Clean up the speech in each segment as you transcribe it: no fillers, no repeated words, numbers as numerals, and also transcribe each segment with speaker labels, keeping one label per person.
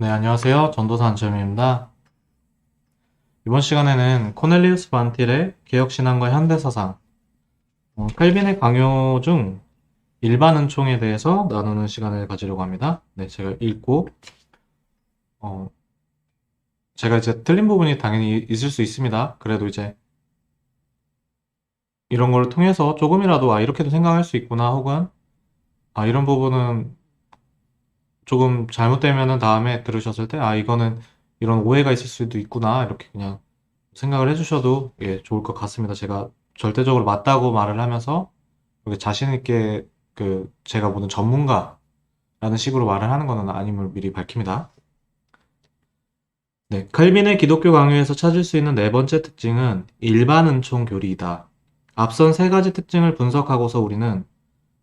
Speaker 1: 네, 안녕하세요. 전도사 안철민입니다. 이번 시간에는 코넬리우스 반틸의 개혁신앙과 현대사상, 칼빈의 강요 중 일반 은총에 대해서 나누는 시간을 가지려고 합니다. 네, 제가 읽고, 어, 제가 이제 틀린 부분이 당연히 있을 수 있습니다. 그래도 이제 이런 걸 통해서 조금이라도, 이렇게도 생각할 수 있구나, 혹은, 이런 부분은 조금 잘못되면은 다음에 들으셨을 때, 이거는 이런 오해가 있을 수도 있구나, 이렇게 그냥 생각을 해주셔도 좋을 것 같습니다. 제가 절대적으로 맞다고 말을 하면서 그렇게 자신 있게 제가 보는 전문가라는 식으로 말을 하는 것은 아님을 미리 밝힙니다. 네, 칼빈의 기독교 강요에서 찾을 수 있는 네 번째 특징은 일반 은총 교리이다. 앞선 세 가지 특징을 분석하고서 우리는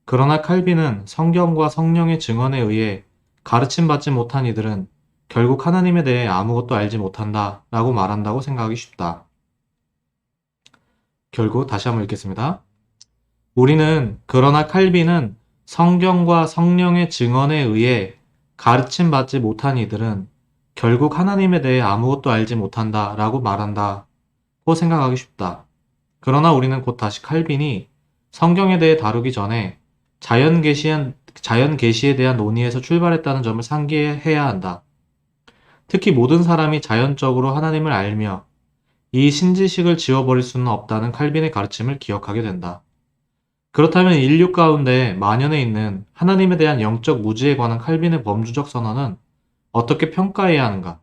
Speaker 1: 그러나 칼빈은 성경과 성령의 증언에 의해 가르침 받지 못한 이들은 결국 하나님에 대해 아무것도 알지 못한다 라고 말한다고 생각하기 쉽다. 결국 다시 한번 읽겠습니다. 우리는 그러나 칼빈은 성경과 성령의 증언에 의해 가르침 받지 못한 이들은 결국 하나님에 대해 아무것도 알지 못한다 라고 말한다고 생각하기 쉽다. 그러나 우리는 곧 다시 칼빈이 성경에 대해 다루기 전에 자연 계시에 대한 논의에서 출발했다는 점을 상기해야 한다. 특히 모든 사람이 자연적으로 하나님을 알며 이 신지식을 지워버릴 수는 없다는 칼빈의 가르침을 기억하게 된다. 그렇다면 인류 가운데 만연해 있는 하나님에 대한 영적 무지에 관한 칼빈의 범주적 선언은 어떻게 평가해야 하는가?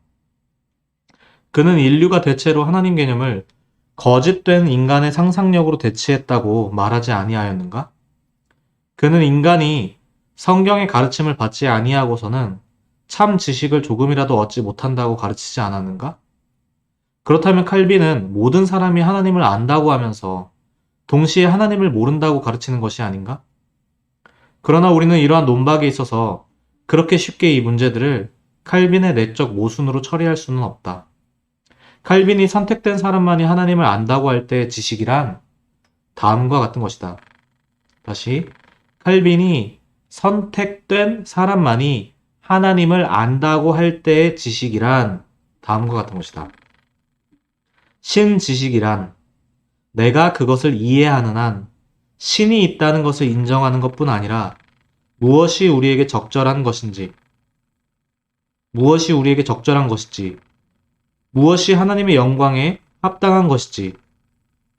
Speaker 1: 그는 인류가 대체로 하나님 개념을 거짓된 인간의 상상력으로 대체했다고 말하지 아니하였는가? 그는 인간이 성경의 가르침을 받지 아니하고서는 참 지식을 조금이라도 얻지 못한다고 가르치지 않았는가? 그렇다면 칼빈은 모든 사람이 하나님을 안다고 하면서 동시에 하나님을 모른다고 가르치는 것이 아닌가? 그러나 우리는 이러한 논박에 있어서 그렇게 쉽게 이 문제들을 칼빈의 내적 모순으로 처리할 수는 없다. 칼빈이 선택된 사람만이 하나님을 안다고 할 때의 지식이란 다음과 같은 것이다. 다시, 칼빈이 선택된 사람만이 하나님을 안다고 할 때의 지식이란 다음과 같은 것이다. 신지식이란 내가 그것을 이해하는 한 신이 있다는 것을 인정하는 것뿐 아니라 무엇이 우리에게 적절한 것인지, 무엇이 우리에게 적절한 것인지, 무엇이 하나님의 영광에 합당한 것인지,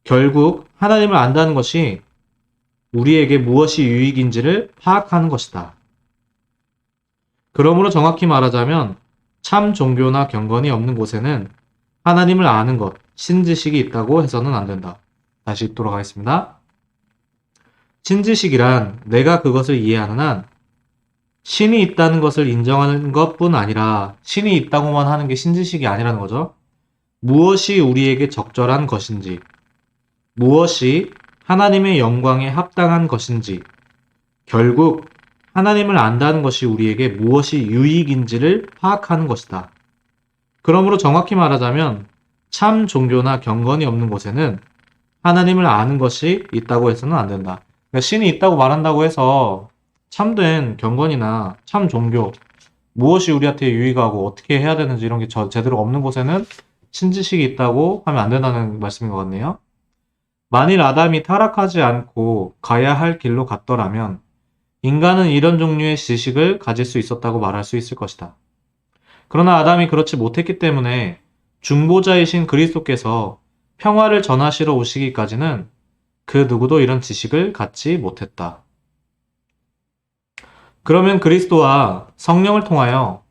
Speaker 1: 결국 하나님을 안다는 것이 우리에게 무엇이 유익인지를 파악하는 것이다. 그러므로 정확히 말하자면 참 종교나 경건이 없는 곳에는 하나님을 아는 것, 신지식이 있다고 해서는 안 된다. 다시 읽도록 하겠습니다. 신지식이란 내가 그것을 이해하는 한 신이 있다는 것을 인정하는 것뿐 아니라 신이 있다고만 하는 게 신지식이 아니라는 거죠. 무엇이 우리에게 적절한 것인지, 무엇이 하나님의 영광에 합당한 것인지, 결국 하나님을 안다는 것이 우리에게 무엇이 유익인지를 파악하는 것이다. 그러므로 정확히 말하자면 참 종교나 경건이 없는 곳에는 하나님을 아는 것이 있다고 해서는 안 된다. 그러니까 신이 있다고 말한다고 해서 참된 경건이나 참 종교, 무엇이 우리한테 유익하고 어떻게 해야 되는지 이런 게 제대로 없는 곳에는 신지식이 있다고 하면 안 된다는 말씀인 것 같네요. 만일 아담이 타락하지 않고 가야 할 길로 갔더라면 인간은 이런 종류의 지식을 가질 수 있었다고 말할 수 있을 것이다. 그러나 아담이 그렇지 못했기 때문에 중보자이신 그리스도께서 평화를 전하시러 오시기까지는 그 누구도 이런 지식을 갖지 못했다. 그러면 그리스도와 성령을 통하여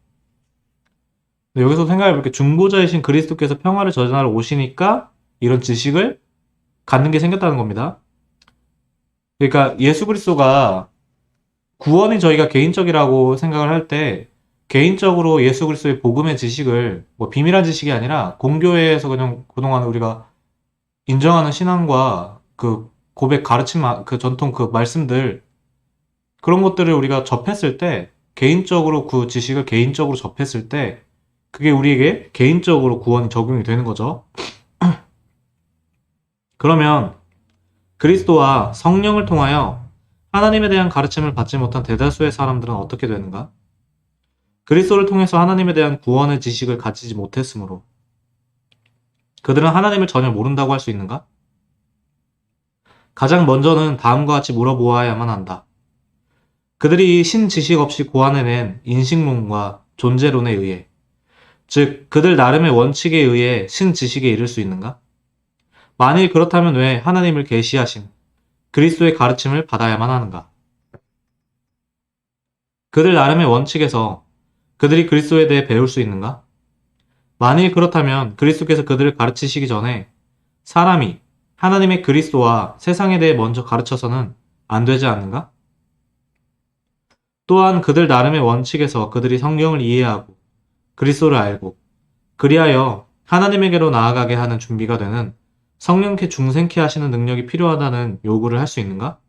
Speaker 1: 여기서 생각해볼게 중보자이신 그리스도께서 평화를 전하러 오시니까 이런 지식을 갖는 게 생겼다는 겁니다. 그러니까 예수 그리스도가 구원이 저희가 개인적이라고 생각을 할 때 개인적으로 예수 그리스도의 복음의 지식을 뭐 비밀한 지식이 아니라 공교회에서 그냥 그동안 우리가 인정하는 신앙과 그 고백 가르침 그 전통 그 말씀들 그런 것들을 우리가 접했을 때 개인적으로 그 지식을 개인적으로 접했을 때 그게 우리에게 개인적으로 구원이 적용이 되는 거죠. 그러면 그리스도와 성령을 통하여 하나님에 대한 가르침을 받지 못한 대다수의 사람들은 어떻게 되는가? 그리스도를 통해서 하나님에 대한 구원의 지식을 가지지 못했으므로 그들은 하나님을 전혀 모른다고 할 수 있는가? 가장 먼저는 다음과 같이 물어보아야만 한다. 그들이 신지식 없이 고안해낸 인식론과 존재론에 의해, 즉 그들 나름의 원칙에 의해 신지식에 이를 수 있는가? 만일 그렇다면 왜 하나님을 계시하신 그리스도의 가르침을 받아야만 하는가? 그들 나름의 원칙에서 그들이 그리스도에 대해 배울 수 있는가? 만일 그렇다면 그리스도께서 그들을 가르치시기 전에 사람이 하나님의 그리스도와 세상에 대해 먼저 가르쳐서는 안 되지 않는가? 또한 그들 나름의 원칙에서 그들이 성경을 이해하고 그리스도를 알고 그리하여 하나님에게로 나아가게 하는 준비가 되는 성령께 중생케 하시는 능력이 필요하다는 요구를 할 수 있는가?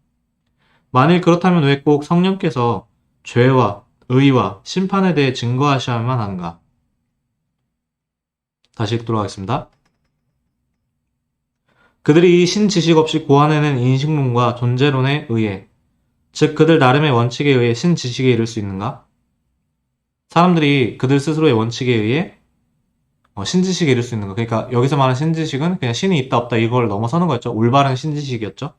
Speaker 1: 만일 그렇다면 왜 꼭 성령께서 죄와 의와 심판에 대해 증거하셔야만 하는가? 다시 읽도록 하겠습니다. 그들이 신지식 없이 고안해낸 인식론과 존재론에 의해, 즉 그들 나름의 원칙에 의해 신지식에 이를 수 있는가? 사람들이 그들 스스로의 원칙에 의해 신지식에 이를 수 있는가? 그러니까 여기서 말하는 신지식은 그냥 신이 있다 없다 이걸 넘어서는 거였죠. 올바른 신지식이었죠.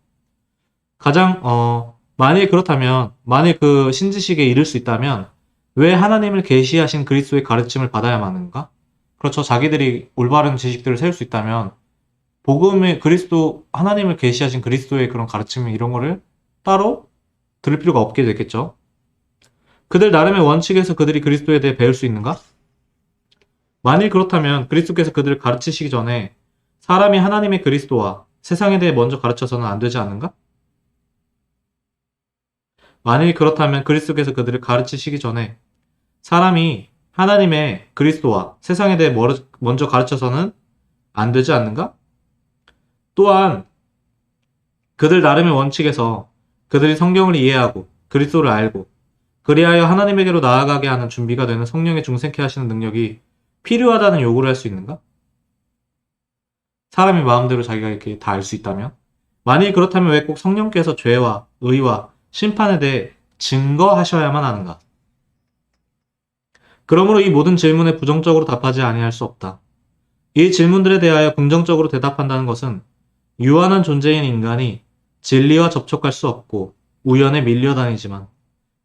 Speaker 1: 만일 그렇다면, 만일 그 신지식에 이를 수 있다면 왜 하나님을 계시하신 그리스도의 가르침을 받아야만 하는가? 그렇죠. 자기들이 올바른 지식들을 세울 수 있다면 복음의 그리스도, 하나님을 계시하신 그리스도의 그런 가르침 이런 거를 따로 들을 필요가 없게 됐겠죠. 그들 나름의 원칙에서 그들이 그리스도에 대해 배울 수 있는가? 만일 그렇다면 그리스도께서 그들을 가르치시기 전에 사람이 하나님의 그리스도와 세상에 대해 먼저 가르쳐서는 안 되지 않는가? 만일 그렇다면 그리스도께서 그들을 가르치시기 전에 사람이 하나님의 그리스도와 세상에 대해 먼저 가르쳐서는 안 되지 않는가? 또한 그들 나름의 원칙에서 그들이 성경을 이해하고 그리스도를 알고 그리하여 하나님에게로 나아가게 하는 준비가 되는 성령의 중생케 하시는 능력이 필요하다는 요구를 할 수 있는가? 사람이 마음대로 자기가 이렇게 다 알 수 있다면? 만일 그렇다면 왜 꼭 성령께서 죄와 의와 심판에 대해 증거하셔야만 하는가? 그러므로 이 모든 질문에 부정적으로 답하지 아니할 수 없다. 이 질문들에 대하여 긍정적으로 대답한다는 것은 유한한 존재인 인간이 진리와 접촉할 수 없고 우연에 밀려다니지만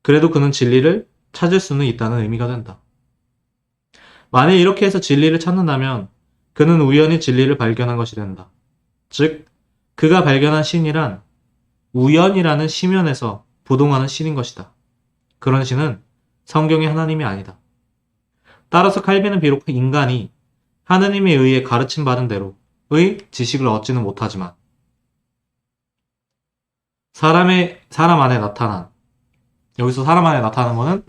Speaker 1: 그래도 그는 진리를 찾을 수는 있다는 의미가 된다. 만일 이렇게 해서 진리를 찾는다면 그는 우연히 진리를 발견한 것이 된다. 즉, 그가 발견한 신이란 우연이라는 시면에서 부동하는 신인 것이다. 그런 신은 성경의 하나님이 아니다. 따라서 칼빈은 비록 인간이 하느님에 의해 가르침받은 대로의 지식을 얻지는 못하지만 사람 안에 나타난, 여기서 사람 안에 나타나는 거는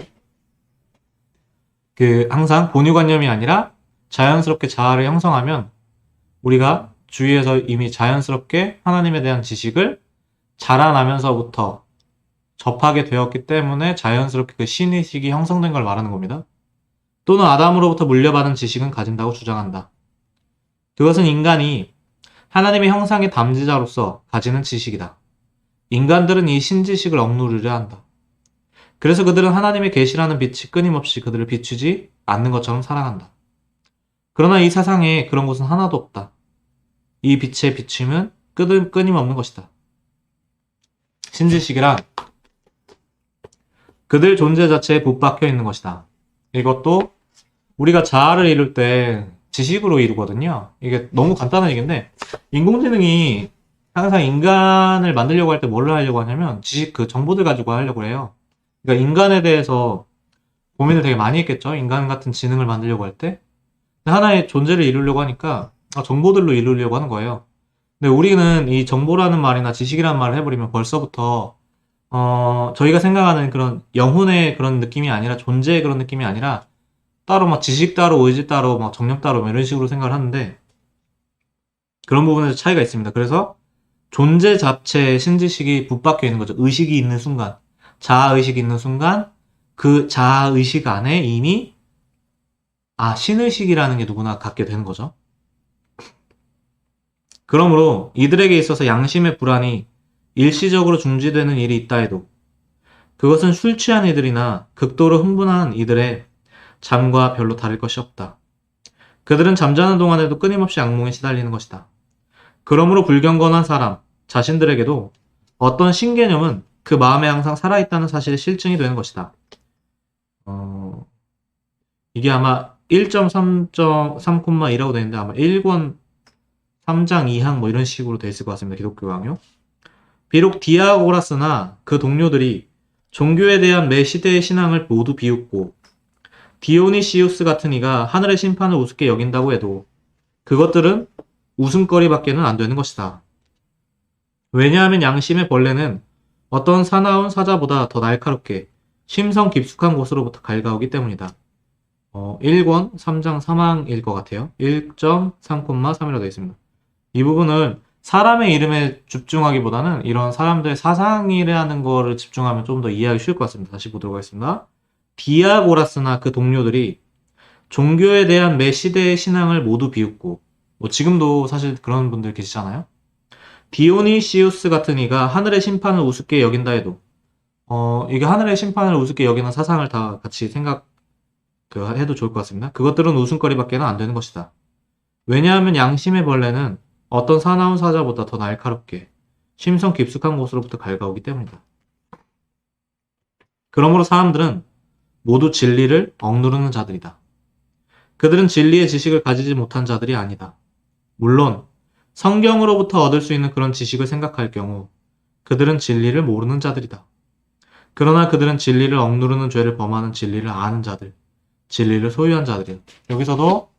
Speaker 1: 항상 본유관념이 아니라 자연스럽게 자아를 형성하면 우리가 주위에서 이미 자연스럽게 하나님에 대한 지식을 자라나면서부터 접하게 되었기 때문에 자연스럽게 그 신의식이 형성된 걸 말하는 겁니다. 또는 아담으로부터 물려받은 지식은 가진다고 주장한다. 그것은 인간이 하나님의 형상의 담지자로서 가지는 지식이다. 인간들은 이 신지식을 억누르려 한다. 그래서 그들은 하나님의 계시라는 빛이 끊임없이 그들을 비추지 않는 것처럼 살아간다. 그러나 이 세상에 그런 것은 하나도 없다. 이 빛의 비춤은 끊임없는 것이다. 신지식이란 그들 존재 자체에 붙박혀 있는 것이다. 이것도 우리가 자아를 이룰 때 지식으로 이루거든요. 이게 너무 간단한 얘기인데 인공지능이 항상 인간을 만들려고 할 때 뭘 하려고 하냐면 지식 정보들 가지고 하려고 해요. 그러니까 인간에 대해서 고민을 되게 많이 했겠죠. 인간 같은 지능을 만들려고 할 때. 하나의 존재를 이루려고 하니까 정보들로 이루려고 하는 거예요. 근데 우리는 이 정보라는 말이나 지식이라는 말을 해버리면 벌써부터 저희가 생각하는 그런 영혼의 그런 느낌이 아니라 존재의 그런 느낌이 아니라 따로 막 지식 따로 의지 따로 막 정력 따로 이런 식으로 생각을 하는데 그런 부분에서 차이가 있습니다. 그래서 존재 자체의 신지식이 붙박혀 있는 거죠. 의식이 있는 순간, 자아의식이 있는 순간 그 자아의식 안에 이미 신의식이라는 게 누구나 갖게 되는 거죠. 그러므로 이들에게 있어서 양심의 불안이 일시적으로 중지되는 일이 있다 해도 그것은 술 취한 이들이나 극도로 흥분한 이들의 잠과 별로 다를 것이 없다. 그들은 잠자는 동안에도 끊임없이 악몽에 시달리는 것이다. 그러므로 불경건한 사람, 자신들에게도 어떤 신개념은 그 마음에 항상 살아있다는 사실의 실증이 되는 것이다. 어, 이게 아마 1.3.3,2라고 되어 있는데 아마 1권 3장 2항 뭐 이런 식으로 되어 있을 것 같습니다. 기독교 강요. 비록 디아고라스나 그 동료들이 종교에 대한 매 시대의 신앙을 모두 비웃고 디오니시우스 같은 이가 하늘의 심판을 우습게 여긴다고 해도 그것들은 웃음거리밖에는 안 되는 것이다. 왜냐하면 양심의 벌레는 어떤 사나운 사자보다 더 날카롭게 심성 깊숙한 곳으로부터 갈가오기 때문이다. 1권 3장 3항일 것 같아요. 1.3,3이라고 되어 있습니다. 이 부분은 사람의 이름에 집중하기보다는 이런 사람들의 사상이라는 거를 집중하면 좀 더 이해하기 쉬울 것 같습니다. 다시 보도록 하겠습니다. 디아고라스나 그 동료들이 종교에 대한 매 시대의 신앙을 모두 비웃고 뭐 지금도 사실 그런 분들 계시잖아요. 디오니시우스 같은 이가 하늘의 심판을 우습게 여긴다 해도 이게 하늘의 심판을 우습게 여기는 사상을 다 같이 해도 좋을 것 같습니다. 그것들은 웃음거리밖에는 안 되는 것이다. 왜냐하면 양심의 벌레는 어떤 사나운 사자보다 더 날카롭게 심성 깊숙한 곳으로부터 갈가오기 때문이다. 그러므로 사람들은 모두 진리를 억누르는 자들이다. 그들은 진리의 지식을 가지지 못한 자들이 아니다. 물론 성경으로부터 얻을 수 있는 그런 지식을 생각할 경우 그들은 진리를 모르는 자들이다. 그러나 그들은 진리를 억누르는 죄를 범하는 진리를 아는 자들, 진리를 소유한 자들이다. 여기서도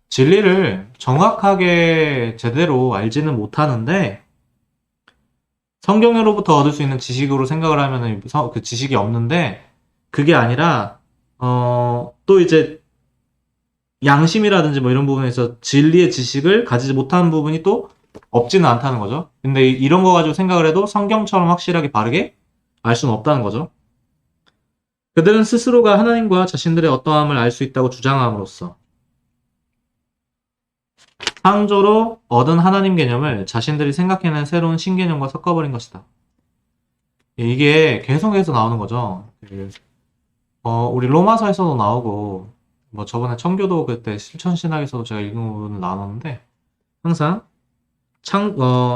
Speaker 1: 진리를 정확하게 제대로 알지는 못하는데 성경으로부터 얻을 수 있는 지식으로 생각을 하면 그 지식이 없는데 그게 아니라 또 이제 양심이라든지 뭐 이런 부분에서 진리의 지식을 가지지 못하는 부분이 또 없지는 않다는 거죠. 근데 이런 거 가지고 생각을 해도 성경처럼 확실하게 바르게 알 수는 없다는 거죠. 그들은 스스로가 하나님과 자신들의 어떠함을 알 수 있다고 주장함으로써 창조로 얻은 하나님 개념을 자신들이 생각해낸 새로운 신개념과 섞어버린 것이다. 이게 계속해서 나오는 거죠. 우리 로마서에서도 나오고 뭐 저번에 청교도 그때 실천신학에서도 제가 읽은 부분을 나눴는데 항상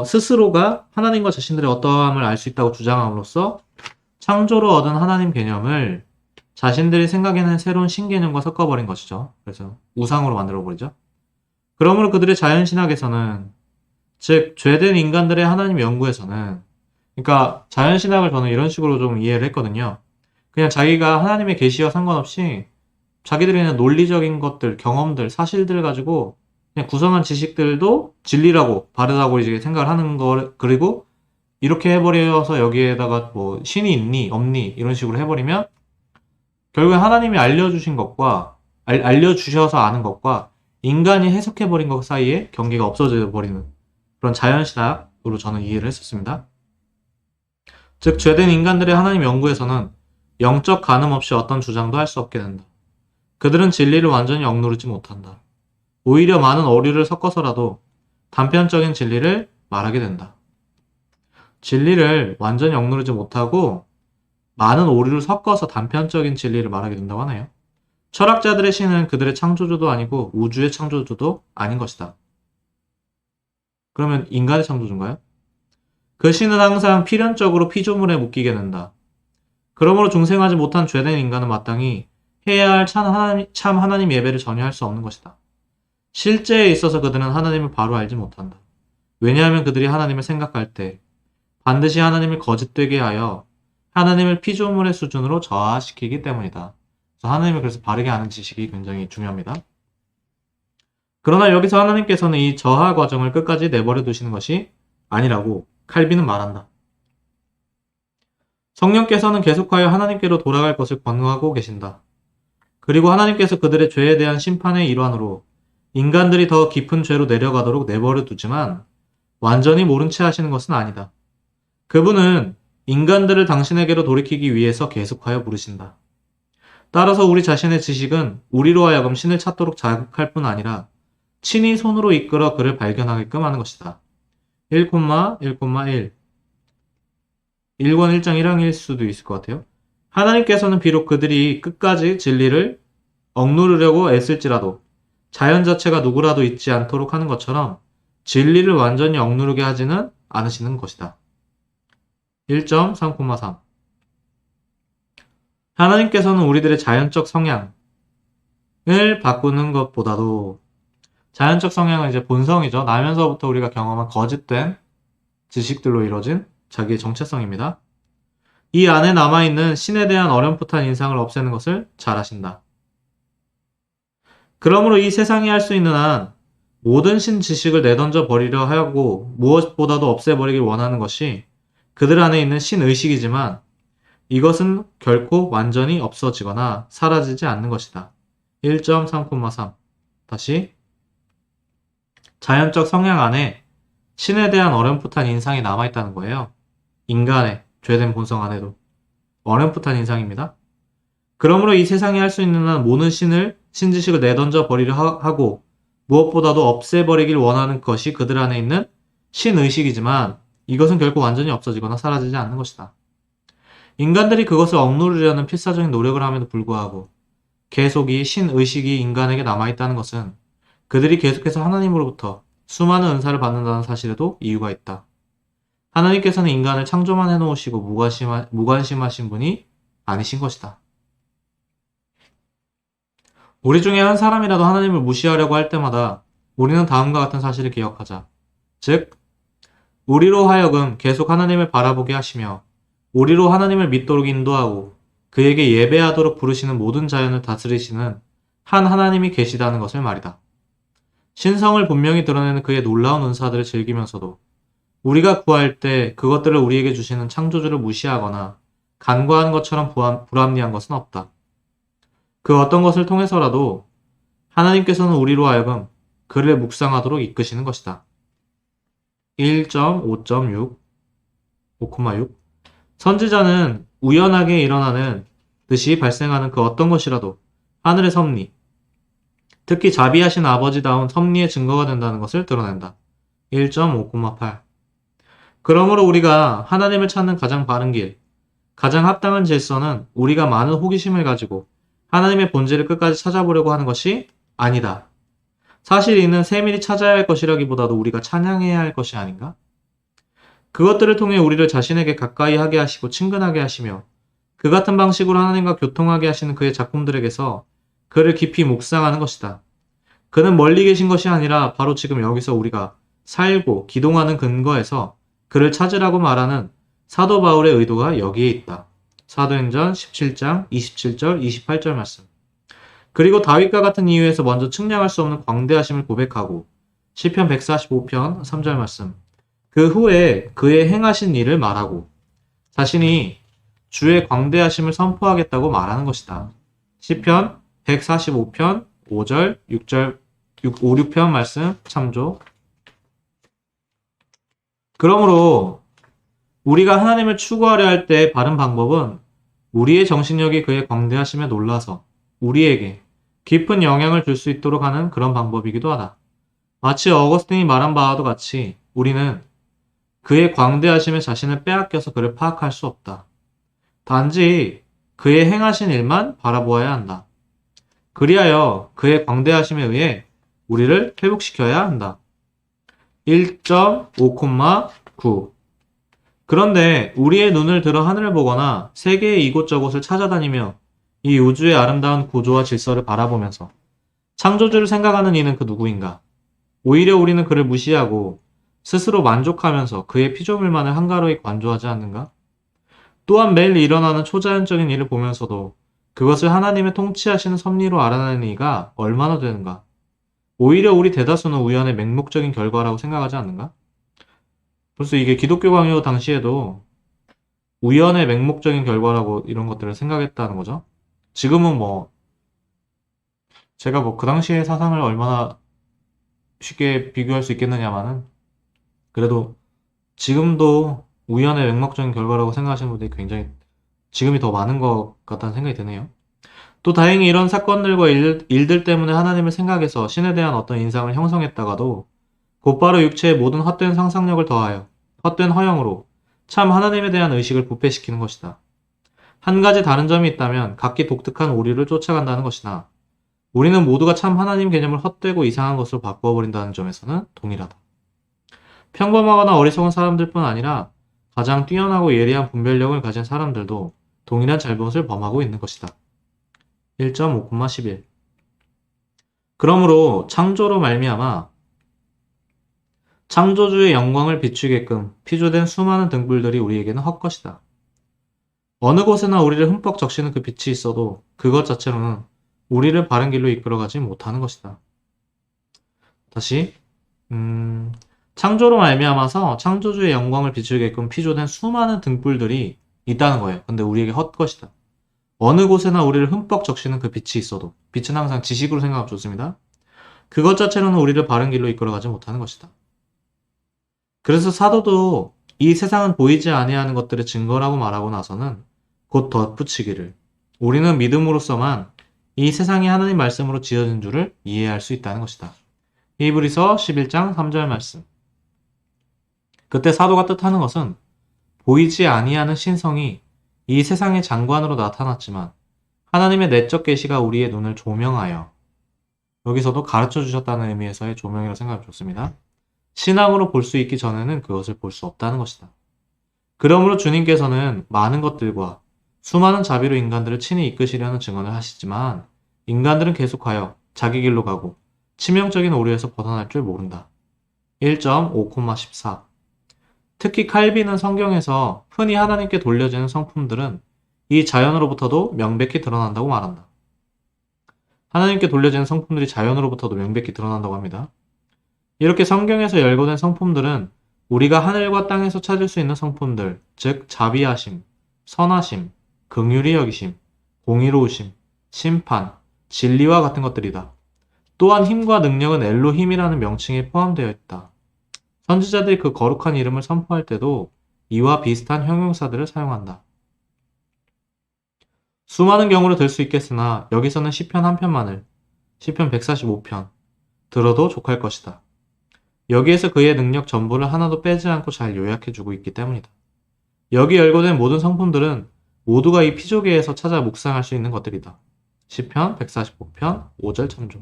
Speaker 1: 스스로가 하나님과 자신들의 어떠함을 알 수 있다고 주장함으로써 창조로 얻은 하나님 개념을 자신들이 생각해낸 새로운 신개념과 섞어버린 것이죠. 그래서 우상으로 만들어버리죠. 그러므로 그들의 자연신학에서는 즉 죄된 인간들의 하나님 연구에서는 그러니까 자연신학을 저는 이런 식으로 좀 이해를 했거든요. 그냥 자기가 하나님의 계시와 상관없이 자기들이 그냥 논리적인 것들, 경험들, 사실들 가지고 그냥 구성한 지식들도 진리라고 바르다고 이제 생각을 하는 거 그리고 이렇게 해버려서 여기에다가 뭐 신이 있니 없니 이런 식으로 해버리면 결국에 하나님이 알려주신 것과 알려주셔서 아는 것과 인간이 해석해버린 것 사이에 경계가 없어져 버리는 그런 자연신학으로 저는 이해를 했었습니다. 즉 죄된 인간들의 하나님 연구에서는 영적 가늠 없이 어떤 주장도 할 수 없게 된다. 그들은 진리를 완전히 억누르지 못한다. 오히려 많은 오류를 섞어서라도 단편적인 진리를 말하게 된다. 진리를 완전히 억누르지 못하고 많은 오류를 섞어서 단편적인 진리를 말하게 된다고 하네요. 철학자들의 신은 그들의 창조주도 아니고 우주의 창조주도 아닌 것이다. 그러면 인간의 창조주인가요? 그 신은 항상 필연적으로 피조물에 묶이게 된다. 그러므로 중생하지 못한 죄된 인간은 마땅히 해야 할 참 하나님 예배를 전혀 할 수 없는 것이다. 실제에 있어서 그들은 하나님을 바로 알지 못한다. 왜냐하면 그들이 하나님을 생각할 때 반드시 하나님을 거짓되게 하여 하나님을 피조물의 수준으로 저하시키기 때문이다. 하나님을 그래서 바르게 아는 지식이 굉장히 중요합니다. 그러나 여기서 하나님께서는 이 저하 과정을 끝까지 내버려 두시는 것이 아니라고 칼빈은 말한다. 성령께서는 계속하여 하나님께로 돌아갈 것을 권유하고 계신다. 그리고 하나님께서 그들의 죄에 대한 심판의 일환으로 인간들이 더 깊은 죄로 내려가도록 내버려 두지만 완전히 모른 채 하시는 것은 아니다. 그분은 인간들을 당신에게로 돌이키기 위해서 계속하여 부르신다. 따라서 우리 자신의 지식은 우리로 하여금 신을 찾도록 자극할 뿐 아니라 친히 손으로 이끌어 그를 발견하게끔 하는 것이다. 1,1,1 1권 1장 1항일 수도 있을 것 같아요. 하나님께서는 비록 그들이 끝까지 진리를 억누르려고 애쓸지라도 자연 자체가 누구라도 잊지 않도록 하는 것처럼 진리를 완전히 억누르게 하지는 않으시는 것이다. 1.3,3 하나님께서는 우리들의 자연적 성향을 바꾸는 것보다도 자연적 성향은 이제 본성이죠. 나면서부터 우리가 경험한 거짓된 지식들로 이루어진 자기의 정체성입니다. 이 안에 남아있는 신에 대한 어렴풋한 인상을 없애는 것을 잘 아신다. 그러므로 이 세상이 할 수 있는 한 모든 신 지식을 내던져 버리려 하고 무엇보다도 없애버리길 원하는 것이 그들 안에 있는 신의식이지만 이것은 결코 완전히 없어지거나 사라지지 않는 것이다. 1.3,3 다시 자연적 성향 안에 신에 대한 어렴풋한 인상이 남아있다는 거예요. 인간의 죄된 본성 안에도 어렴풋한 인상입니다. 그러므로 이 세상이 할 수 있는 한 모든 신지식을 내던져 버리려 하고 무엇보다도 없애버리길 원하는 것이 그들 안에 있는 신의식이지만 이것은 결코 완전히 없어지거나 사라지지 않는 것이다. 인간들이 그것을 억누르려는 필사적인 노력을 함에도 불구하고 계속 이 신의식이 인간에게 남아있다는 것은 그들이 계속해서 하나님으로부터 수많은 은사를 받는다는 사실에도 이유가 있다. 하나님께서는 인간을 창조만 해놓으시고 무관심하신 분이 아니신 것이다. 우리 중에 한 사람이라도 하나님을 무시하려고 할 때마다 우리는 다음과 같은 사실을 기억하자. 즉, 우리로 하여금 계속 하나님을 바라보게 하시며 우리로 하나님을 믿도록 인도하고 그에게 예배하도록 부르시는 모든 자연을 다스리시는 한 하나님이 계시다는 것을 말이다. 신성을 분명히 드러내는 그의 놀라운 은사들을 즐기면서도 우리가 구할 때 그것들을 우리에게 주시는 창조주를 무시하거나 간과한 것처럼 불합리한 것은 없다. 그 어떤 것을 통해서라도 하나님께서는 우리로 하여금 그를 묵상하도록 이끄시는 것이다. 1.5.6 5,6 선지자는 우연하게 일어나는 듯이 발생하는 그 어떤 것이라도 하늘의 섭리, 특히 자비하신 아버지다운 섭리의 증거가 된다는 것을 드러낸다. 1.5,8 그러므로 우리가 하나님을 찾는 가장 바른 길, 가장 합당한 질서는 우리가 많은 호기심을 가지고 하나님의 본질을 끝까지 찾아보려고 하는 것이 아니다. 사실 이는 세밀히 찾아야 할 것이라기보다도 우리가 찬양해야 할 것이 아닌가? 그것들을 통해 우리를 자신에게 가까이 하게 하시고 친근하게 하시며 그 같은 방식으로 하나님과 교통하게 하시는 그의 작품들에게서 그를 깊이 묵상하는 것이다. 그는 멀리 계신 것이 아니라 바로 지금 여기서 우리가 살고 기동하는 근거에서 그를 찾으라고 말하는 사도 바울의 의도가 여기에 있다. 사도행전 17장 27절 28절 말씀. 그리고 다윗과 같은 이유에서 먼저 측량할 수 없는 광대하심을 고백하고 시편 145편 3절 말씀. 그 후에 그의 행하신 일을 말하고 자신이 주의 광대하심을 선포하겠다고 말하는 것이다. 시편 145편 5절 6절 5, 6편 말씀 참조. 그러므로 우리가 하나님을 추구하려 할 때 바른 방법은 우리의 정신력이 그의 광대하심에 놀라서 우리에게 깊은 영향을 줄 수 있도록 하는 그런 방법이기도 하다. 마치 어거스틴이 말한 바와도 같이 우리는 그의 광대하심에 자신을 빼앗겨서 그를 파악할 수 없다. 단지 그의 행하신 일만 바라보아야 한다. 그리하여 그의 광대하심에 의해 우리를 회복시켜야 한다. 1.5,9 그런데 우리의 눈을 들어 하늘을 보거나 세계의 이곳저곳을 찾아다니며 이 우주의 아름다운 구조와 질서를 바라보면서 창조주를 생각하는 이는 그 누구인가? 오히려 우리는 그를 무시하고 스스로 만족하면서 그의 피조물만을 한가로이 관조하지 않는가? 또한 매일 일어나는 초자연적인 일을 보면서도 그것을 하나님의 통치하시는 섭리로 알아내는 이가 얼마나 되는가? 오히려 우리 대다수는 우연의 맹목적인 결과라고 생각하지 않는가? 벌써 이게 기독교 강요 당시에도 우연의 맹목적인 결과라고 이런 것들을 생각했다는 거죠. 지금은 제가 그 당시의 사상을 얼마나 쉽게 비교할 수 있겠느냐마는 그래도 지금도 우연의 맹목적인 결과라고 생각하시는 분들이 굉장히 지금이 더 많은 것 같다는 생각이 드네요. 또 다행히 이런 사건들과 일들 때문에 하나님을 생각해서 신에 대한 어떤 인상을 형성했다가도 곧바로 육체의 모든 헛된 상상력을 더하여 헛된 허영으로 참 하나님에 대한 의식을 부패시키는 것이다. 한 가지 다른 점이 있다면 각기 독특한 오류를 쫓아간다는 것이나 우리는 모두가 참 하나님 개념을 헛되고 이상한 것으로 바꾸어버린다는 점에서는 동일하다. 평범하거나 어리석은 사람들뿐 아니라 가장 뛰어나고 예리한 분별력을 가진 사람들도 동일한 잘못을 범하고 있는 것이다. 1.5,11 그러므로 창조로 말미암아 창조주의 영광을 비추게끔 피조된 수많은 등불들이 우리에게는 헛것이다. 어느 곳에나 우리를 흠뻑 적시는 그 빛이 있어도 그것 자체로는 우리를 바른 길로 이끌어가지 못하는 것이다. 다시 창조로 말미암아서 창조주의 영광을 비추게끔 피조된 수많은 등불들이 있다는 거예요. 근데 우리에게 헛것이다. 어느 곳에나 우리를 흠뻑 적시는 그 빛이 있어도 빛은 항상 지식으로 생각하면 좋습니다. 그것 자체로는 우리를 바른 길로 이끌어가지 못하는 것이다. 그래서 사도도 이 세상은 보이지 아니하는 것들의 증거라고 말하고 나서는 곧 덧붙이기를 우리는 믿음으로써만 이 세상이 하나님 말씀으로 지어진 줄을 이해할 수 있다는 것이다. 히브리서 11장 3절 말씀. 그때 사도가 뜻하는 것은 보이지 아니하는 신성이 이 세상의 장관으로 나타났지만 하나님의 내적 계시가 우리의 눈을 조명하여 여기서도 가르쳐 주셨다는 의미에서의 조명이라고 생각하면 좋습니다. 신앙으로 볼 수 있기 전에는 그것을 볼 수 없다는 것이다. 그러므로 주님께서는 많은 것들과 수많은 자비로 인간들을 친히 이끄시려는 증언을 하시지만 인간들은 계속하여 자기 길로 가고 치명적인 오류에서 벗어날 줄 모른다. 1.5,14 특히 칼빈은 성경에서 흔히 하나님께 돌려지는 성품들은 이 자연으로부터도 명백히 드러난다고 말한다. 하나님께 돌려지는 성품들이 자연으로부터도 명백히 드러난다고 합니다. 이렇게 성경에서 열거된 성품들은 우리가 하늘과 땅에서 찾을 수 있는 성품들, 즉 자비하심, 선하심, 긍휼히 여기심, 공의로우심, 심판, 진리와 같은 것들이다. 또한 힘과 능력은 엘로힘이라는 명칭에 포함되어 있다. 선지자들이 그 거룩한 이름을 선포할 때도 이와 비슷한 형용사들을 사용한다. 수많은 경우를 들 수 있겠으나 여기서는 시편 한 편만을 시편 145편 들어도 족할 것이다. 여기에서 그의 능력 전부를 하나도 빼지 않고 잘 요약해주고 있기 때문이다. 여기 열거된 모든 성품들은 모두가 이 피조계에서 찾아 묵상할 수 있는 것들이다. 시편 145편 5절 참조.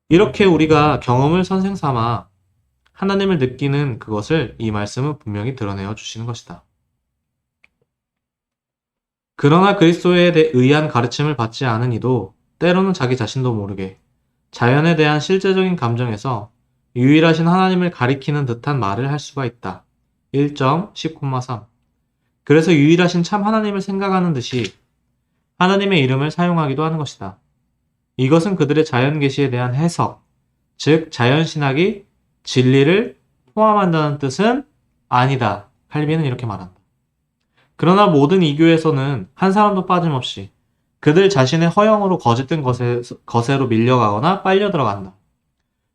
Speaker 1: 이렇게 우리가 경험을 선생 삼아 하나님을 느끼는 그것을 이 말씀은 분명히 드러내어 주시는 것이다. 그러나 그리스도에 의한 가르침을 받지 않은 이도 때로는 자기 자신도 모르게 자연에 대한 실제적인 감정에서 유일하신 하나님을 가리키는 듯한 말을 할 수가 있다. 1.10,3 그래서 유일하신 참 하나님을 생각하는 듯이 하나님의 이름을 사용하기도 하는 것이다. 이것은 그들의 자연 계시에 대한 해석, 즉 자연신학이 진리를 포함한다는 뜻은 아니다. 칼빈은 이렇게 말한다. 그러나 모든 이교에서는 한 사람도 빠짐없이 그들 자신의 허영으로 거짓된 거세로 밀려가거나 빨려 들어간다.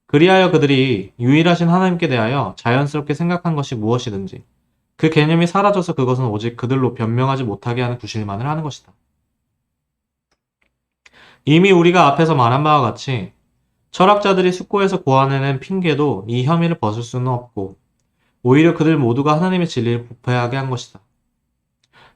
Speaker 1: 그리하여 그들이 유일하신 하나님께 대하여 자연스럽게 생각한 것이 무엇이든지 그 개념이 사라져서 그것은 오직 그들로 변명하지 못하게 하는 구실만을 하는 것이다. 이미 우리가 앞에서 말한 바와 같이 철학자들이 숙고해서 고안해낸 핑계도 이 혐의를 벗을 수는 없고 오히려 그들 모두가 하나님의 진리를 부패하게 한 것이다.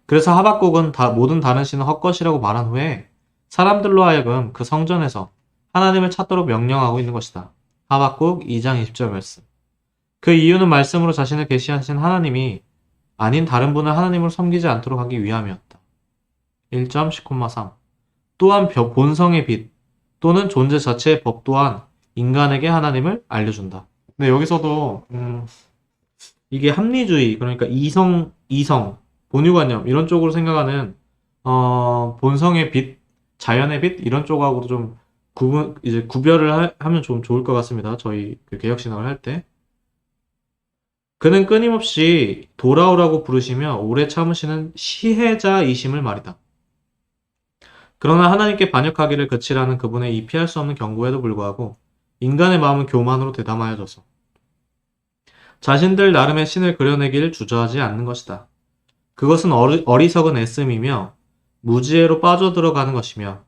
Speaker 1: 그래서 하박국은 모든 다른 신은 헛것이라고 말한 후에 사람들로 하여금 그 성전에서 하나님을 찾도록 명령하고 있는 것이다. 하박국 2장 20절 말씀. 그 이유는 말씀으로 자신을 계시하신 하나님이 아닌 다른 분을 하나님으로 섬기지 않도록 하기 위함이었다. 1.10,3 또한 본성의 빛 또는 존재 자체의 법 또한 인간에게 하나님을 알려준다. 근데 여기서도 이게 합리주의 그러니까 이성 본유관념 이런 쪽으로 생각하는 본성의 빛, 자연의 빛 이런 쪽하고도 좀 구별을 하면 좀 좋을 것 같습니다. 저희 그 개혁신학을 할 때. 그는 끊임없이 돌아오라고 부르시며 오래 참으시는 시혜자이심을 말이다. 그러나 하나님께 반역하기를 그치라는 그분의 이 피할 수 없는 경고에도 불구하고 인간의 마음은 교만으로 대담하여져서 자신들 나름의 신을 그려내기를 주저하지 않는 것이다. 그것은 어리석은 애씀이며 무지혜로 빠져들어가는 것이며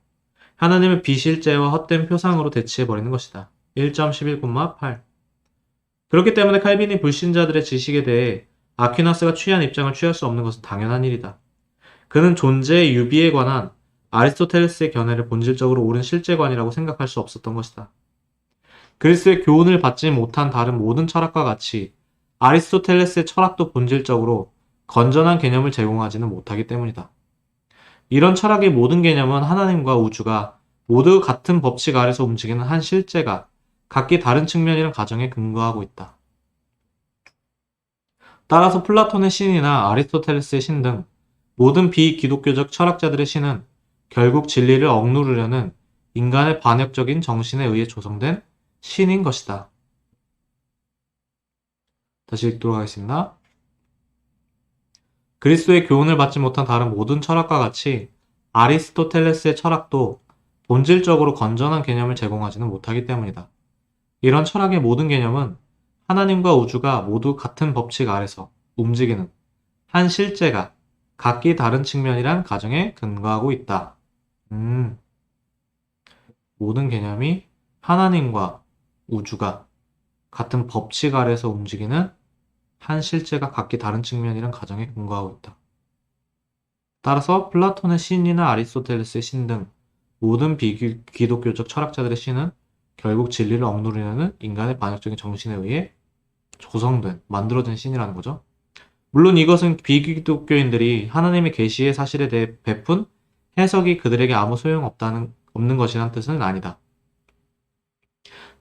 Speaker 1: 하나님을 비실제와 헛된 표상으로 대치해버리는 것이다. 1.11,8 그렇기 때문에 칼빈이 불신자들의 지식에 대해 아퀴나스가 취한 입장을 취할 수 없는 것은 당연한 일이다. 그는 존재의 유비에 관한 아리스토텔레스의 견해를 본질적으로 옳은 실제관이라고 생각할 수 없었던 것이다. 그리스의 교훈을 받지 못한 다른 모든 철학과 같이 아리스토텔레스의 철학도 본질적으로 건전한 개념을 제공하지는 못하기 때문이다. 이런 철학의 모든 개념은 하나님과 우주가 모두 같은 법칙 아래서 움직이는 한 실제가 각기 다른 측면이란 가정에 근거하고 있다. 따라서 플라톤의 신이나 아리스토텔레스의 신 등 모든 비기독교적 철학자들의 신은 결국 진리를 억누르려는 인간의 반역적인 정신에 의해 조성된 신인 것이다. 다시 읽도록 하겠습니다. 그리스도의 교훈을 받지 못한 다른 모든 철학과 같이 아리스토텔레스의 철학도 본질적으로 건전한 개념을 제공하지는 못하기 때문이다. 이런 철학의 모든 개념은 하나님과 우주가 모두 같은 법칙 아래서 움직이는 한 실제가 각기 다른 측면이란 가정에 근거하고 있다. 모든 개념이 하나님과 우주가 같은 법칙 아래서 움직이는 한 실제가 각기 다른 측면이란 가정에 근거하고 있다. 따라서 플라톤의 신이나 아리스토텔레스의 신 등 모든 비기독교적 철학자들의 신은 결국 진리를 억누르려는 인간의 반역적인 정신에 의해 조성된, 만들어진 신이라는 거죠. 물론 이것은 비기독교인들이 하나님의 계시의 사실에 대해 베푼 해석이 그들에게 아무 없는 것이란 뜻은 아니다.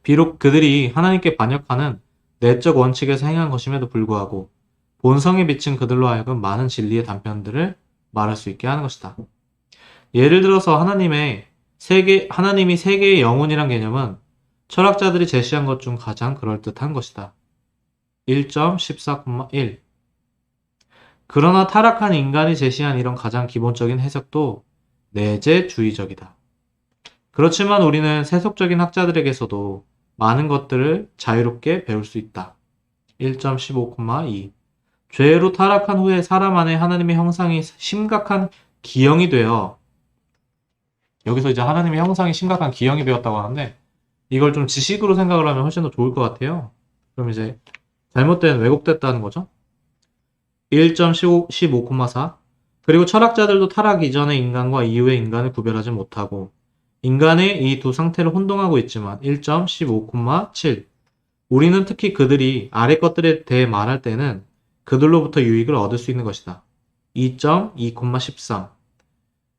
Speaker 1: 비록 그들이 하나님께 반역하는 내적 원칙에서 행한 것임에도 불구하고 본성에 비친 그들로 하여금 많은 진리의 단편들을 말할 수 있게 하는 것이다. 예를 들어서 하나님이 세계의 영혼이란 개념은 철학자들이 제시한 것 중 가장 그럴듯한 것이다. 1.14,1 그러나 타락한 인간이 제시한 이런 가장 기본적인 해석도 내재주의적이다. 그렇지만 우리는 세속적인 학자들에게서도 많은 것들을 자유롭게 배울 수 있다. 1.15,2 죄로 타락한 후에 사람 안에 하나님의 형상이 심각한 기형이 되어 여기서 이제 하나님의 형상이 심각한 기형이 되었다고 하는데 이걸 좀 지식으로 생각을 하면 훨씬 더 좋을 것 같아요. 그럼 이제 왜곡됐다는 거죠. 1.15,4 그리고 철학자들도 타락 이전의 인간과 이후의 인간을 구별하지 못하고 인간의 이 두 상태를 혼동하고 있지만 1.15,7 우리는 특히 그들이 아래 것들에 대해 말할 때는 그들로부터 유익을 얻을 수 있는 것이다. 2.2,13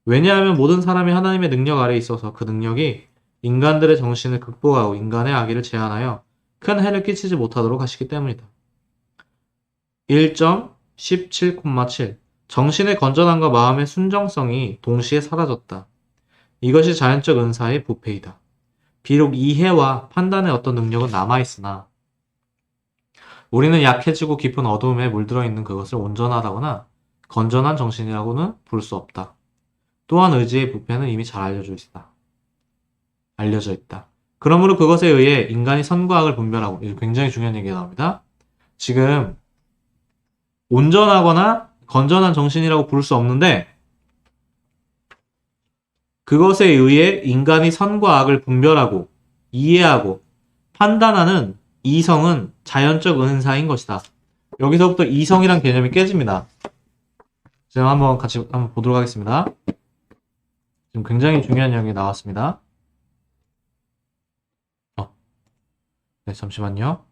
Speaker 1: 왜냐하면 모든 사람이 하나님의 능력 아래에 있어서 그 능력이 인간들의 정신을 극복하고 인간의 악의를 제한하여 큰 해를 끼치지 못하도록 하시기 때문이다. 1.17,7 정신의 건전함과 마음의 순정성이 동시에 사라졌다. 이것이 자연적 은사의 부패이다. 비록 이해와 판단의 어떤 능력은 남아있으나 우리는 약해지고 깊은 어두움에 물들어 있는 그것을 온전하다거나 건전한 정신이라고는 부를 수 없다. 또한 의지의 부패는 이미 잘 알려져 있다. 그러므로 그것에 의해 인간이 선과 악을 분별하고 이게 굉장히 중요한 얘기가 나옵니다. 지금 온전하거나 건전한 정신이라고 부를 수 없는데 그것에 의해 인간이 선과 악을 분별하고 이해하고 판단하는 이성은 자연적 은사인 것이다. 여기서부터 이성이란 개념이 깨집니다. 지금 같이 보도록 하겠습니다. 지금 굉장히 중요한 내용이 나왔습니다. 네, 잠시만요.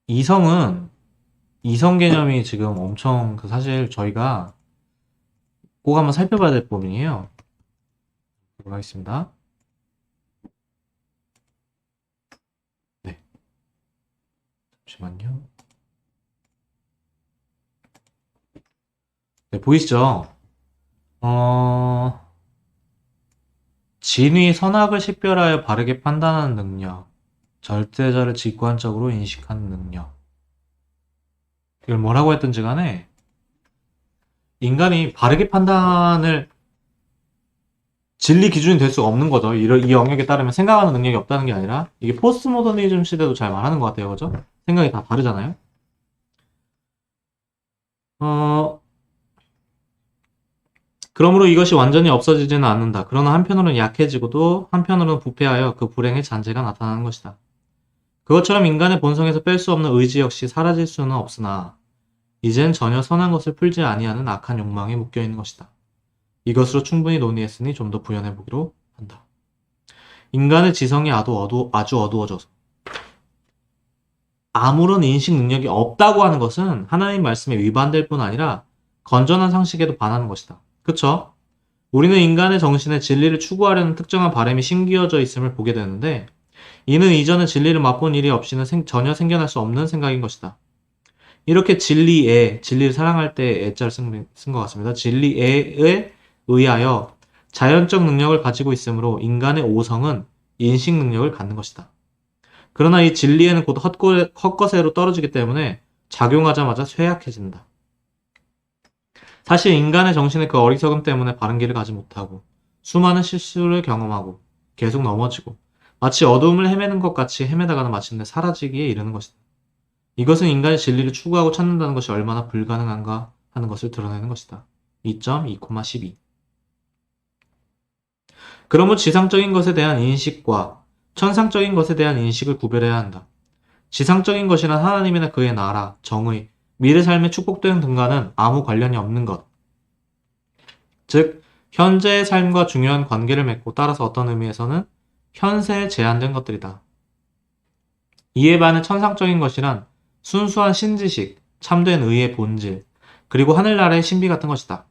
Speaker 1: 이성 개념이 지금 엄청 사실 저희가 꼭 한번 살펴봐야 될 부분이에요. 보도록 하겠습니다. 네. 잠시만요. 네, 보이시죠? 진위 선악을 식별하여 바르게 판단하는 능력, 절대자를 직관적으로 인식하는 능력. 이걸 뭐라고 했든지 간에 인간이 바르게 판단을 진리 기준이 될 수가 없는 거죠. 이 영역에 따르면 생각하는 능력이 없다는 게 아니라 이게 포스트모더니즘 시대도 잘 말하는 것 같아요. 그죠? 생각이 다 다르잖아요. 그러므로 이것이 완전히 없어지지는 않는다. 그러나 한편으로는 약해지고도 한편으로는 부패하여 그 불행의 잔재가 나타나는 것이다. 그것처럼 인간의 본성에서 뺄 수 없는 의지 역시 사라질 수는 없으나 이젠 전혀 선한 것을 풀지 아니하는 악한 욕망에 묶여 있는 것이다. 이것으로 충분히 논의했으니 좀 더 부연해 보기로 한다. 인간의 지성이 아주 어두워져서 아무런 인식 능력이 없다고 하는 것은 하나님 말씀에 위반될 뿐 아니라 건전한 상식에도 반하는 것이다. 그쵸? 우리는 인간의 정신에 진리를 추구하려는 특정한 바람이 심기어져 있음을 보게 되는데 이는 이전에 진리를 맛본 일이 없이는 전혀 생겨날 수 없는 생각인 것이다. 이렇게 진리를 사랑할 때 애자를 쓴 것 같습니다. 진리에 의하여 자연적 능력을 가지고 있으므로 인간의 오성은 인식 능력을 갖는 것이다. 그러나 이 진리에는 곧 헛것새로 떨어지기 때문에 작용하자마자 쇠약해진다. 사실 인간의 정신의 그 어리석음 때문에 바른 길을 가지 못하고 수많은 실수를 경험하고 계속 넘어지고 마치 어두움을 헤매는 것 같이 헤매다가는 마침내 사라지기에 이르는 것이다. 이것은 인간의 진리를 추구하고 찾는다는 것이 얼마나 불가능한가 하는 것을 드러내는 것이다. 2.2,12 그러므로 지상적인 것에 대한 인식과 천상적인 것에 대한 인식을 구별해야 한다. 지상적인 것이란 하나님이나 그의 나라, 정의, 미래 삶의 축복되는 등과는 아무 관련이 없는 것. 즉, 현재의 삶과 중요한 관계를 맺고 따라서 어떤 의미에서는 현세에 제한된 것들이다. 이에 반해 천상적인 것이란 순수한 신지식, 참된 의의 본질, 그리고 하늘나라의 신비 같은 것이다.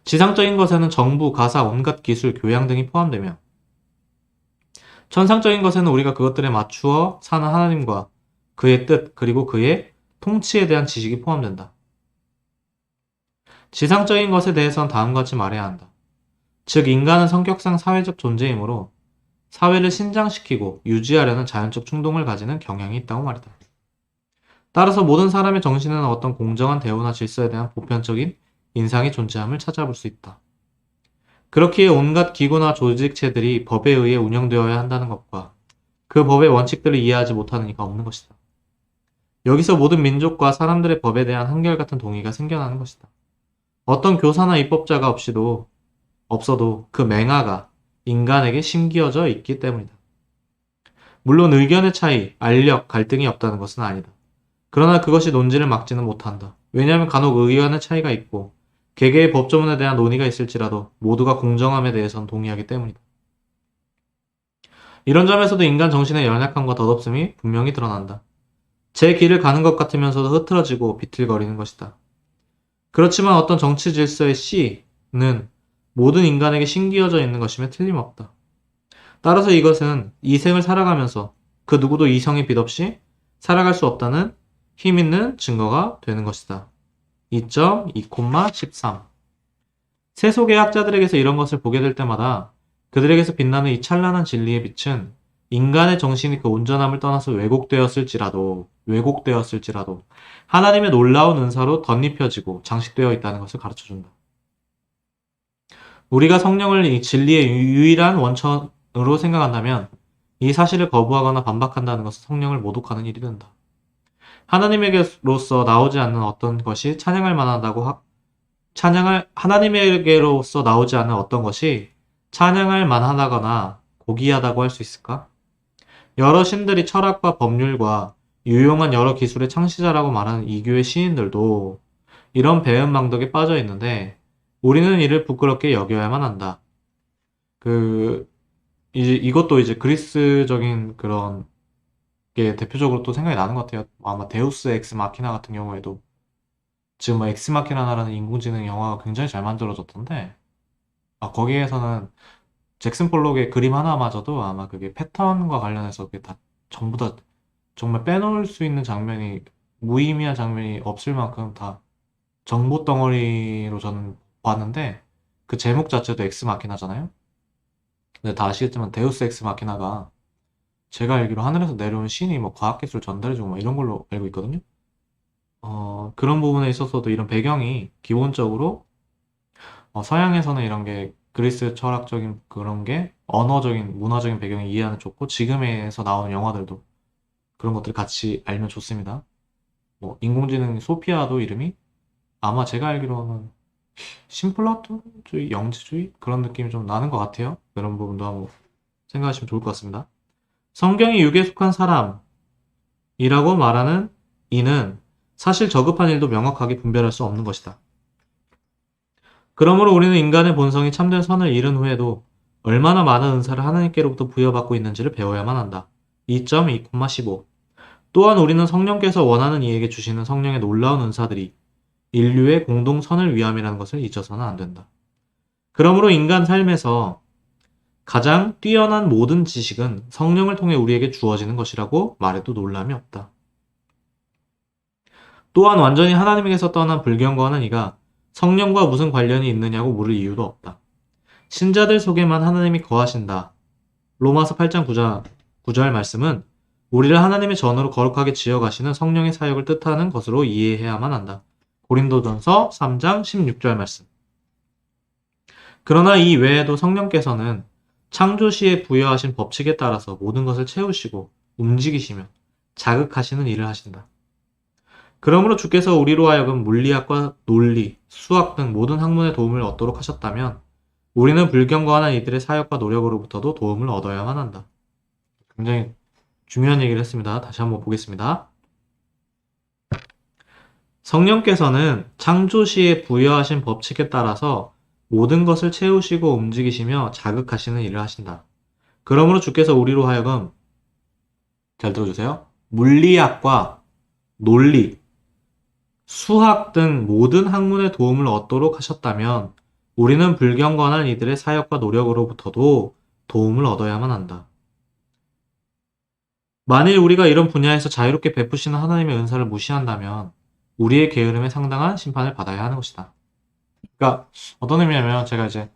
Speaker 1: 지상적인 것에는 정부, 가사, 온갖 기술, 교양 등이 포함되며 천상적인 것에는 우리가 그것들에 맞추어 사는 하나님과 그의 뜻, 그리고 그의 통치에 대한 지식이 포함된다. 지상적인 것에 대해서는 다음과 같이 말해야 한다. 즉, 인간은 성격상 사회적 존재이므로 사회를 신장시키고 유지하려는 자연적 충동을 가지는 경향이 있다고 말이다. 따라서 모든 사람의 정신에는 어떤 공정한 대우나 질서에 대한 보편적인 인상이 존재함을 찾아볼 수 있다. 그렇기에 온갖 기구나 조직체들이 법에 의해 운영되어야 한다는 것과 그 법의 원칙들을 이해하지 못하는 이가 없는 것이다. 여기서 모든 민족과 사람들의 법에 대한 한결같은 동의가 생겨나는 것이다. 어떤 교사나 입법자가 없어도 그 맹아가 인간에게 심기어져 있기 때문이다. 물론 의견의 차이, 알력, 갈등이 없다는 것은 아니다. 그러나 그것이 논지를 막지는 못한다. 왜냐하면 간혹 의견의 차이가 있고 개개의 법조문에 대한 논의가 있을지라도 모두가 공정함에 대해서는 동의하기 때문이다. 이런 점에서도 인간 정신의 연약함과 덧없음이 분명히 드러난다. 제 길을 가는 것 같으면서도 흐트러지고 비틀거리는 것이다. 그렇지만 어떤 정치 질서의 C는 모든 인간에게 심기어져 있는 것임에 틀림없다. 따라서 이것은 이 생을 살아가면서 그 누구도 이성의 빛 없이 살아갈 수 없다는 힘있는 증거가 되는 것이다. 2.2,13 세속의 학자들에게서 이런 것을 보게 될 때마다 그들에게서 빛나는 이 찬란한 진리의 빛은 인간의 정신이 그 온전함을 떠나서 왜곡되었을지라도 하나님의 놀라운 은사로 덧입혀지고 장식되어 있다는 것을 가르쳐준다. 우리가 성령을 이 진리의 유일한 원천으로 생각한다면 이 사실을 거부하거나 반박한다는 것은 성령을 모독하는 일이 된다. 하나님에게로서 나오지 않는 어떤 것이 하나님에게로서 나오지 않는 어떤 것이 찬양할 만하다거나 고귀하다고 할 수 있을까? 여러 신들이 철학과 법률과 유용한 여러 기술의 창시자라고 말하는 이교의 시인들도 이런 배은망덕에 빠져 있는데 우리는 이를 부끄럽게 여겨야만 한다. 이것도 이제 그리스적인 그런 게 대표적으로 또 생각이 나는 것 같아요. 아마 데우스 엑스 마키나 같은 경우에도 지금 엑스 마키나라는 인공지능 영화가 굉장히 잘 만들어졌던데 거기에서는 잭슨 폴록의 그림 하나마저도 아마 그게 패턴과 관련해서 그게 다 전부 다 정말 빼놓을 수 있는 장면이 무의미한 장면이 없을 만큼 다 정보 덩어리로 저는 봤는데 그 제목 자체도 엑스 마키나잖아요. 근데 다 아시겠지만 데우스 엑스 마키나가 제가 알기로 하늘에서 내려온 신이 뭐 과학기술 전달해주고 막 이런 걸로 알고 있거든요. 그런 부분에 있어서도 이런 배경이 기본적으로 서양에서는 이런 게 그리스 철학적인 그런 게 언어적인 문화적인 배경을 이해하는 좋고 지금에서 나오는 영화들도 그런 것들 같이 알면 좋습니다. 뭐 인공지능 소피아도 이름이 아마 제가 알기로는 심플라톤주의, 영지주의 그런 느낌이 좀 나는 것 같아요. 그런 부분도 한번 생각하시면 좋을 것 같습니다. 성경이 육에 속한 사람이라고 말하는 이는 사실 저급한 일도 명확하게 분별할 수 없는 것이다. 그러므로 우리는 인간의 본성이 참된 선을 잃은 후에도 얼마나 많은 은사를 하나님께로부터 부여받고 있는지를 배워야만 한다. 2.2,15 또한 우리는 성령께서 원하는 이에게 주시는 성령의 놀라운 은사들이 인류의 공동 선을 위함이라는 것을 잊어서는 안 된다. 그러므로 인간 삶에서 가장 뛰어난 모든 지식은 성령을 통해 우리에게 주어지는 것이라고 말해도 놀람이 없다. 또한 완전히 하나님에게서 떠난 불경거하는 이가 성령과 무슨 관련이 있느냐고 물을 이유도 없다. 신자들 속에만 하나님이 거하신다. 로마서 8장 9절 말씀은 우리를 하나님의 전으로 거룩하게 지어가시는 성령의 사역을 뜻하는 것으로 이해해야만 한다. 고린도전서 3장 16절 말씀. 그러나 이 외에도 성령께서는 창조시에 부여하신 법칙에 따라서 모든 것을 채우시고 움직이시며 자극하시는 일을 하신다. 그러므로 주께서 우리로 하여금 물리학과 논리, 수학 등 모든 학문의 도움을 얻도록 하셨다면 우리는 불경거하는 이들의 사역과 노력으로부터도 도움을 얻어야만 한다. 굉장히 중요한 얘기를 했습니다. 다시 한번 보겠습니다. 성령께서는 창조시에 부여하신 법칙에 따라서 모든 것을 채우시고 움직이시며 자극하시는 일을 하신다. 그러므로 주께서 우리로 하여금 잘 들어주세요. 물리학과 논리, 수학 등 모든 학문의 도움을 얻도록 하셨다면 우리는 불경건한 이들의 사역과 노력으로부터도 도움을 얻어야만 한다. 만일 우리가 이런 분야에서 자유롭게 베푸시는 하나님의 은사를 무시한다면 우리의 게으름에 상당한 심판을 받아야 하는 것이다. 그러니까 어떤 의미냐면 제가 이제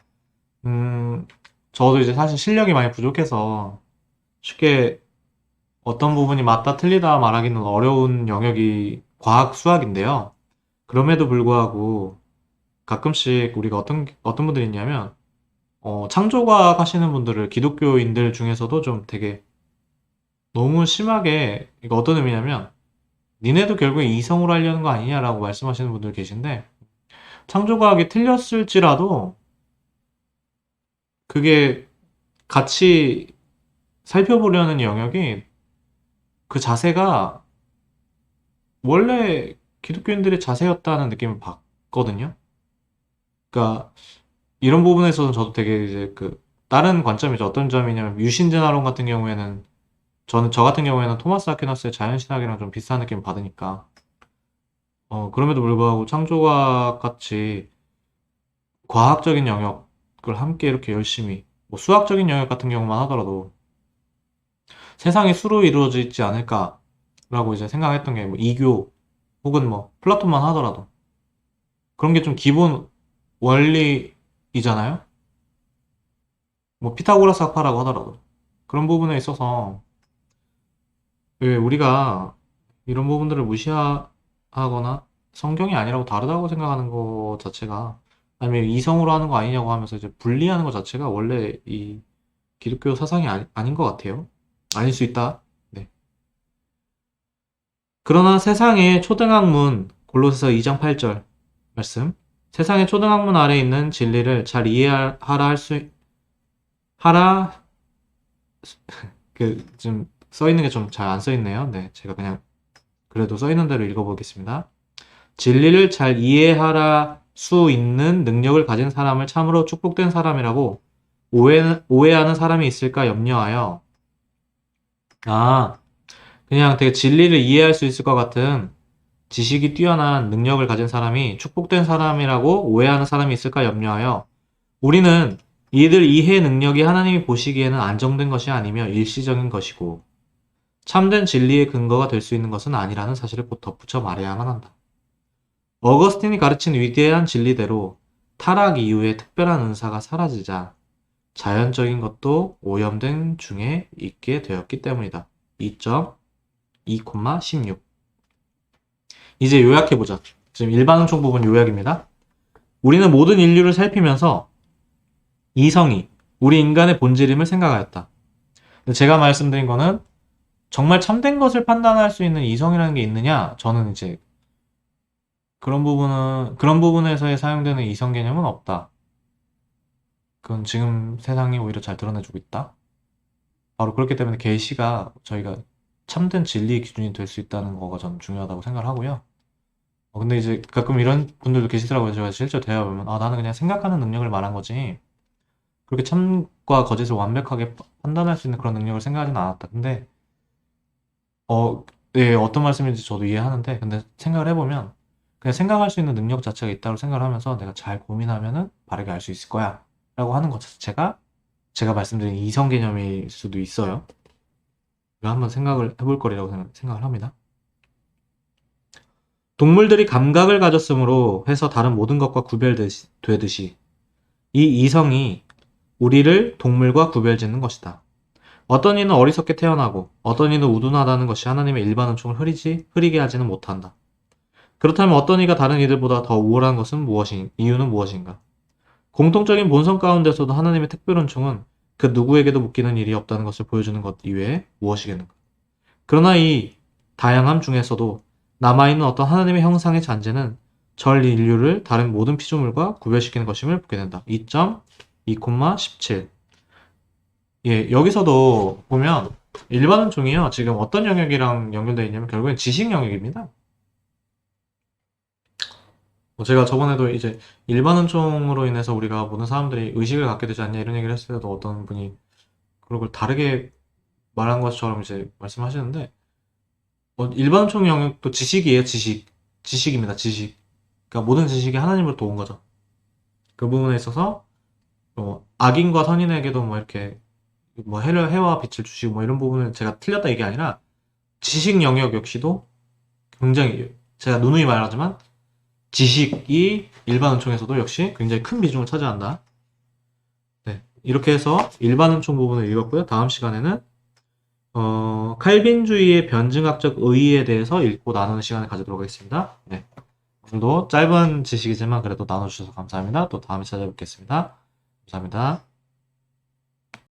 Speaker 1: 저도 이제 사실 실력이 많이 부족해서 쉽게 어떤 부분이 맞다 틀리다 말하기는 어려운 영역이 과학 수학인데요. 그럼에도 불구하고 가끔씩 우리가 어떤 분들이 있냐면 창조과학 하시는 분들을 기독교인들 중에서도 좀 되게 너무 심하게 이거 어떤 의미냐면 니네도 결국에 이성으로 하려는 거 아니냐라고 말씀하시는 분들 계신데 창조과학이 틀렸을지라도 그게 같이 살펴보려는 영역이 그 자세가 원래 기독교인들의 자세였다는 느낌을 받거든요. 그러니까 이런 부분에서는 저도 되게 이제 그 다른 관점이죠. 어떤 점이냐면 유신진화론 같은 경우에는 저 같은 경우에는 토마스 아퀴나스의 자연신학이랑 좀 비슷한 느낌을 받으니까 그럼에도 불구하고 창조과학 같이 과학적인 영역을 함께 이렇게 열심히 뭐 수학적인 영역 같은 경우만 하더라도 세상이 수로 이루어져 있지 않을까라고 이제 생각했던 게 뭐 이교 혹은 뭐 플라톤만 하더라도 그런 게 좀 기본 원리이잖아요. 뭐 피타고라스 학파라고 하더라도 그런 부분에 있어서 왜 우리가 이런 부분들을 무시하거나 성경이 아니라고 다르다고 생각하는 것 자체가 아니면 이성으로 하는 거 아니냐고 하면서 이제 분리하는 것 자체가 원래 이 기독교 사상이 아닌 것 같아요. 아닐 수 있다. 네. 그러나 세상의 초등학문 골로새서 2장 8절 말씀 세상의 초등학문 아래 있는 진리를 잘 이해하라 하라 그 좀 써 있는 게 좀 잘 안 써 있네요. 네, 제가 그냥 그래도 써 있는 대로 읽어보겠습니다. 진리를 잘 이해하라 수 있는 능력을 가진 사람을 참으로 축복된 사람이라고 오해하는 사람이 있을까 염려하여 그냥 되게 진리를 이해할 수 있을 것 같은 지식이 뛰어난 능력을 가진 사람이 축복된 사람이라고 오해하는 사람이 있을까 염려하여 우리는 이들 이해 능력이 하나님이 보시기에는 안정된 것이 아니며 일시적인 것이고 참된 진리의 근거가 될 수 있는 것은 아니라는 사실을 곧 덧붙여 말해야만 한다. 어거스틴이 가르친 위대한 진리대로 타락 이후에 특별한 은사가 사라지자 자연적인 것도 오염된 중에 있게 되었기 때문이다. 2.2,16 이제 요약해보자. 지금 일반응총 부분 요약입니다. 우리는 모든 인류를 살피면서 이성이 우리 인간의 본질임을 생각하였다. 근데 제가 말씀드린 거는 정말 참된 것을 판단할 수 있는 이성이라는 게 있느냐? 저는 이제 그런 부분에서의 사용되는 이성 개념은 없다. 그건 지금 세상이 오히려 잘 드러내주고 있다. 바로 그렇기 때문에 계시가 저희가 참된 진리의 기준이 될 수 있다는 거가 저는 중요하다고 생각을 하고요. 근데 이제 가끔 이런 분들도 계시더라고요. 제가 실제로 대화해보면, 나는 그냥 생각하는 능력을 말한 거지. 그렇게 참과 거짓을 완벽하게 판단할 수 있는 그런 능력을 생각하지는 않았다. 근데, 네, 어떤 말씀인지 저도 이해하는데, 근데 생각을 해보면, 그냥 생각할 수 있는 능력 자체가 있다고 생각을 하면서 내가 잘 고민하면은 바르게 알 수 있을 거야. 라고 하는 것 자체가 제가 말씀드린 이성 개념일 수도 있어요. 이거 한번 생각을 해볼 거리라고 생각을 합니다. 동물들이 감각을 가졌으므로 해서 다른 모든 것과 구별되듯이 이 이성이 우리를 동물과 구별짓는 것이다. 어떤 이는 어리석게 태어나고 어떤 이는 우둔하다는 것이 하나님의 일반 은총을 흐리게 하지는 못한다. 그렇다면 어떤 이가 다른 이들보다 더 우월한 것은 이유는 무엇인가? 공통적인 본성 가운데서도 하나님의 특별 은총은 그 누구에게도 묶이는 일이 없다는 것을 보여주는 것 이외에 무엇이겠는가? 그러나 이 다양함 중에서도 남아있는 어떤 하나님의 형상의 잔재는 전 인류를 다른 모든 피조물과 구별시키는 것임을 보게 된다. 2.2,17. 예, 여기서도 보면 일반 은총이요. 지금 어떤 영역이랑 연결되어 있냐면 결국엔 지식 영역입니다. 제가 저번에도 이제 일반 은총으로 인해서 우리가 모든 사람들이 의식을 갖게 되지 않냐 이런 얘기를 했을 때도 어떤 분이 그런 걸 다르게 말한 것처럼 이제 말씀하시는데 일반 은총 영역도 지식이에요. 지식입니다. 지식. 그러니까 모든 지식이 하나님으로부터 온 거죠. 그 부분에 있어서 악인과 선인에게도 뭐 이렇게 뭐 해와 빛을 주시고 뭐 이런 부분은 제가 틀렸다 이게 아니라 지식 영역 역시도 굉장히 제가 누누이 말하지만 지식이 일반 은총에서도 역시 굉장히 큰 비중을 차지한다. 네, 이렇게 해서 일반 은총 부분을 읽었고요. 다음 시간에는 칼빈주의의 변증학적 의의에 대해서 읽고 나누는 시간을 가지도록 하겠습니다. 네, 오늘도 짧은 지식이지만 그래도 나눠주셔서 감사합니다. 또 다음에 찾아뵙겠습니다. 감사합니다.